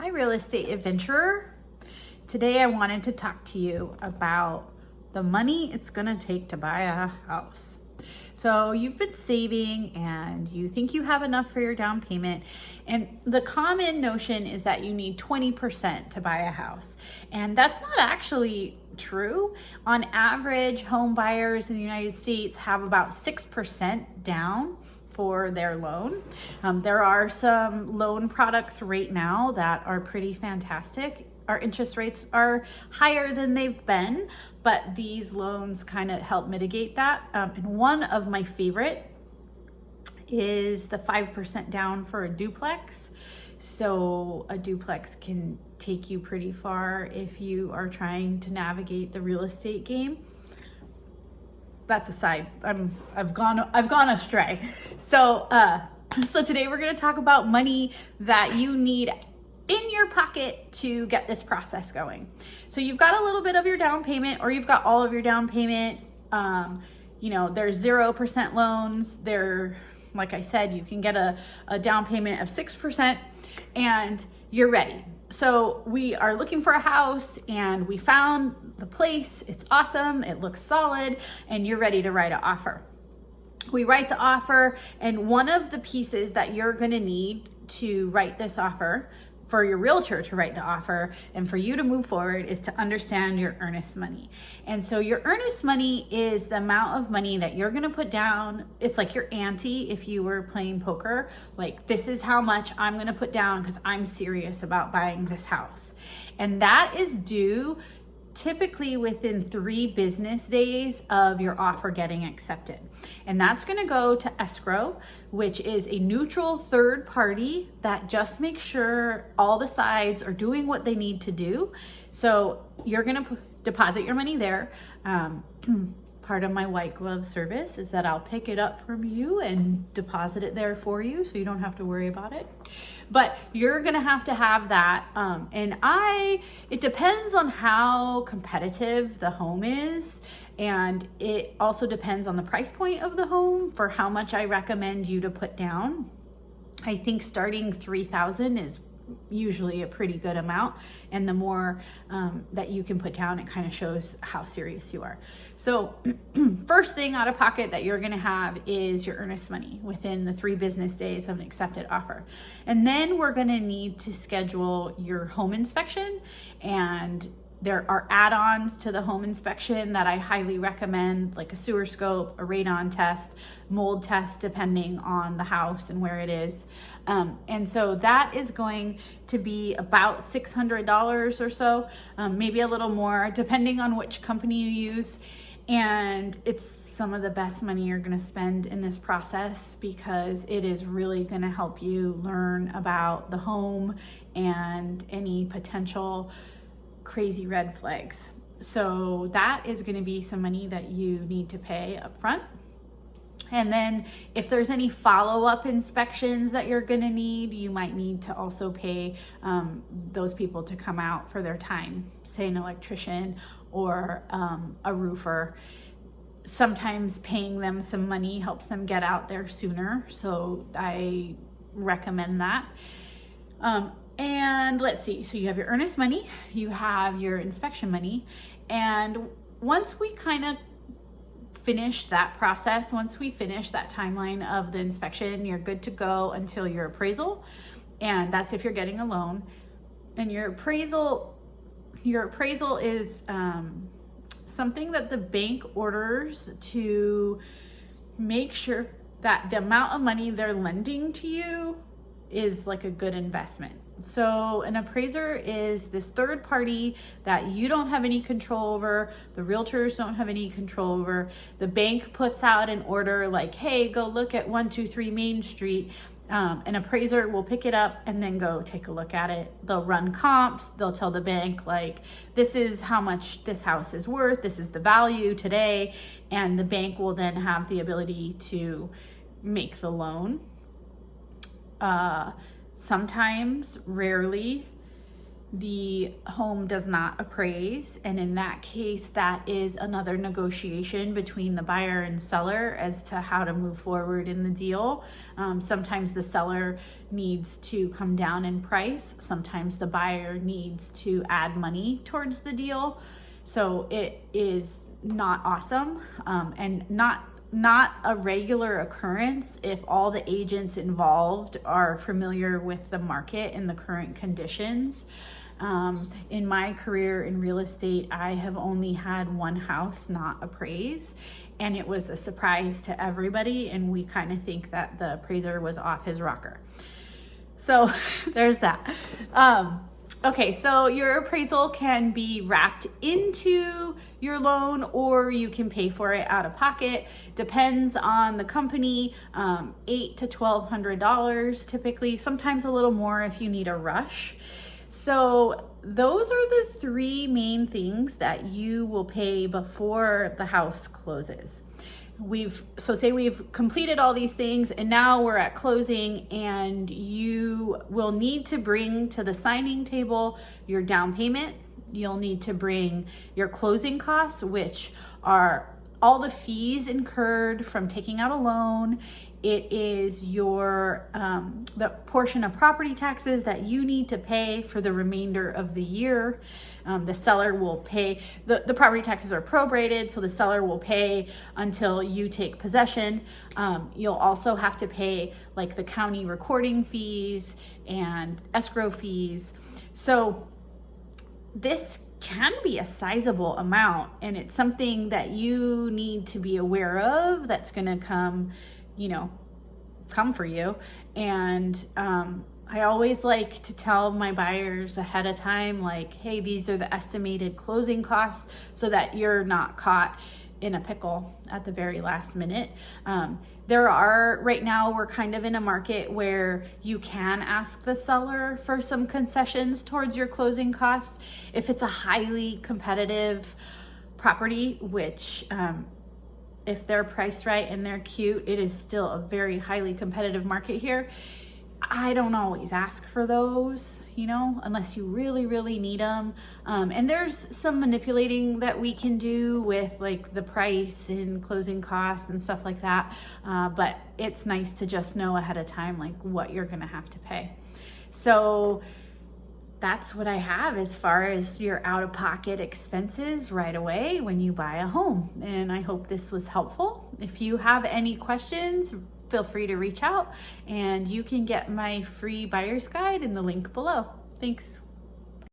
Hi, real estate adventurer. Today I wanted to talk to you about the money it's gonna take to buy a house. So you've been saving and you think you have enough for your down payment. And the common notion is that you need 20% to buy a house. And that's not actually true. On average, home buyers in the United States have about 6% down for their loan. There are some loan products right now that are pretty fantastic. Our interest rates are higher than they've been, but these loans kind of help mitigate that. And one of my favorite is the 5% down for a duplex. So a duplex can take you pretty far if you are trying to navigate the real estate game. That's a side. I've gone astray. So today we're going to talk about money that you need in your pocket to get this process going. So you've got a little bit of your down payment, or you've got all of your down payment. There's 0% loans. Like I said, you can get a down payment of 6% and you're ready. So we are looking for a house and we found the place. It's awesome. It looks solid and you're ready to write an offer. We write the offer, and one of the pieces that you're going to need to write this offer, for your realtor to write the offer and for you to move forward, is to understand your earnest money. And so your earnest money is the amount of money that you're going to put down. It's like your ante if you were playing poker. Like, this is how much I'm going to put down because I'm serious about buying this house. And that is due typically within 3 business days of your offer getting accepted. And that's going to go to escrow, which is a neutral third party that just makes sure all the sides are doing what they need to do. So you're going to deposit your money there. Part of my white glove service is that I'll pick it up from you and deposit it there for you so you don't have to worry about it. But you're gonna have to have that. It depends on how competitive the home is, and it also depends on the price point of the home for how much I recommend you to put down. I think starting $3,000 is usually a pretty good amount, and the more that you can put down, it kind of shows how serious you are. So first thing out of pocket that you're going to have is your earnest money within the 3 business days of an accepted offer. And then we're going to need to schedule your home inspection, and there are add-ons to the home inspection that I highly recommend, like a sewer scope, a radon test, mold test, depending on the house and where it is. And so that is going to be about $600 or so, maybe a little more, depending on which company you use. And it's some of the best money you're going to spend in this process, because it is really going to help you learn about the home and any potential crazy red flags. So that is going to be some money that you need to pay up front. And then if there's any follow-up inspections that you're going to need, you might need to also pay those people to come out for their time, say an electrician or a roofer. Sometimes paying them some money helps them get out there sooner, so I recommend that. And let's see, so you have your earnest money, you have your inspection money, and once we kind of finish that process, once we finish that timeline of the inspection, you're good to go until your appraisal, and that's if you're getting a loan. And your appraisal is something that the bank orders to make sure that the amount of money they're lending to you is like a good investment. So an appraiser is this third party that you don't have any control over, the realtors don't have any control over. The bank puts out an order like, hey, go look at 123 Main Street. An appraiser will pick it up and then go take a look at it. They'll run comps. They'll tell the bank, like, this is how much this house is worth. This is the value today. And the bank will then have the ability to make the loan. Sometimes, rarely, the home does not appraise. And in that case, that is another negotiation between the buyer and seller as to how to move forward in the deal. Sometimes the seller needs to come down in price. Sometimes the buyer needs to add money towards the deal. So it is not awesome, and not a regular occurrence if all the agents involved are familiar with the market and the current conditions. In my career in real estate, I have only had one house not appraise, and it was a surprise to everybody, and we kind of think that the appraiser was off his rocker. So there's that. Okay, so your appraisal can be wrapped into your loan, or you can pay for it out of pocket. Depends on the company, $800 to $1,200 typically, sometimes a little more if you need a rush. So those are the three main things that you will pay before the house closes. Say we've completed all these things and now we're at closing, and you will need to bring to the signing table your down payment. You'll need to bring your closing costs, which are all the fees incurred from taking out a loan. It is your the portion of property taxes that you need to pay for the remainder of the year. The seller will pay, the property taxes are prorated, so the seller will pay until you take possession. You'll also have to pay like the county recording fees and escrow fees. So this can be a sizable amount, and it's something that you need to be aware of that's going to come for you. And I always like to tell my buyers ahead of time, like, hey, these are the estimated closing costs, so that you're not caught in a pickle at the very last minute. Right now we're kind of in a market where you can ask the seller for some concessions towards your closing costs if it's a highly competitive property, which if they're priced right and they're cute, it is still a very highly competitive market here. I don't always ask for those, unless you really, really need them. And there's some manipulating that we can do with like the price and closing costs and stuff like that. But it's nice to just know ahead of time, like what you're gonna have to pay. So that's what I have as far as your out-of-pocket expenses right away when you buy a home. And I hope this was helpful. If you have any questions, feel free to reach out, and you can get my free buyer's guide in the link below. Thanks.